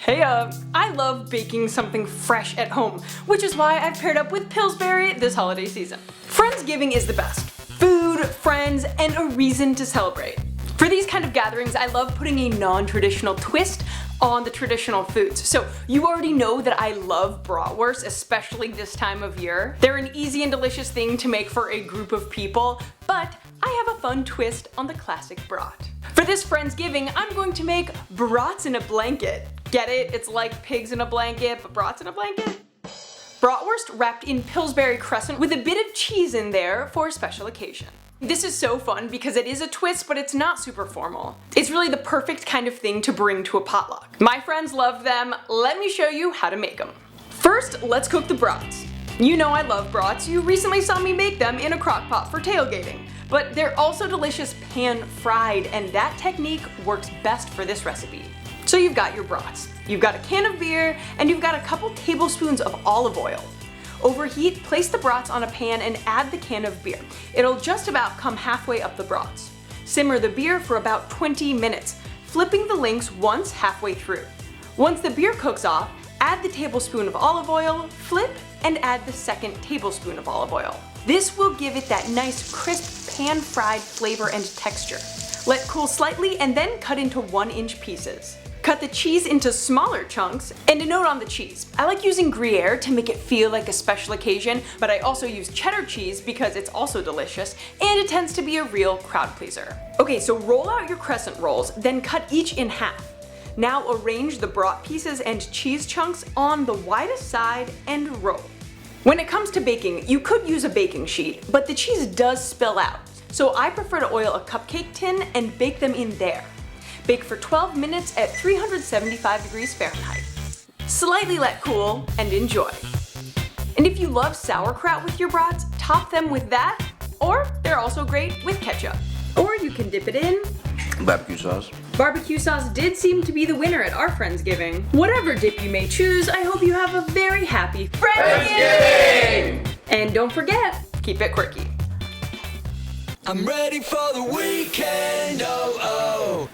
Hey I love baking something fresh at home, which is why I've paired up with Pillsbury this holiday season. Friendsgiving is the best. Food, friends, and a reason to celebrate. For these kind of gatherings, I love putting a non-traditional twist on the traditional foods. So you already know that I love bratwurst, especially this time of year. They're an easy and delicious thing to make for a group of people, but I have a fun twist on the classic brat. For this Friendsgiving, I'm going to make brats in a blanket. Get it? It's like pigs in a blanket, but brats in a blanket? Bratwurst wrapped in Pillsbury Crescent with a bit of cheese in there for a special occasion. This is so fun because it is a twist, but it's not super formal. It's really the perfect kind of thing to bring to a potluck. My friends love them. Let me show you how to make them. First, let's cook the brats. You know I love brats. You recently saw me make them in a crock pot for tailgating. But they're also delicious pan-fried, and that technique works best for this recipe. So you've got your brats, you've got a can of beer, and you've got a couple tablespoons of olive oil. Overheat, place the brats on a pan and add the can of beer. It'll just about come halfway up the brats. Simmer the beer for about 20 minutes, flipping the links once halfway through. Once the beer cooks off, add the tablespoon of olive oil, flip, and add the second tablespoon of olive oil. This will give it that nice crisp pan-fried flavor and texture. Let cool slightly and then cut into 1-inch pieces. Cut the cheese into smaller chunks, and a note on the cheese. I like using gruyère to make it feel like a special occasion, but I also use cheddar cheese because it's also delicious, and it tends to be a real crowd pleaser. Okay, so roll out your crescent rolls, then cut each in half. Now arrange the brat pieces and cheese chunks on the widest side and roll. When it comes to baking, you could use a baking sheet, but the cheese does spill out, so I prefer to oil a cupcake tin and bake them in there. Bake for 12 minutes at 375 degrees Fahrenheit. Slightly let cool and enjoy. And if you love sauerkraut with your brats, top them with that, or they're also great with ketchup. Or you can dip it in barbecue sauce. Barbecue sauce did seem to be the winner at our Friendsgiving. Whatever dip you may choose, I hope you have a very happy Friendsgiving! And don't forget, keep it quirky. I'm ready for the weekend, oh oh.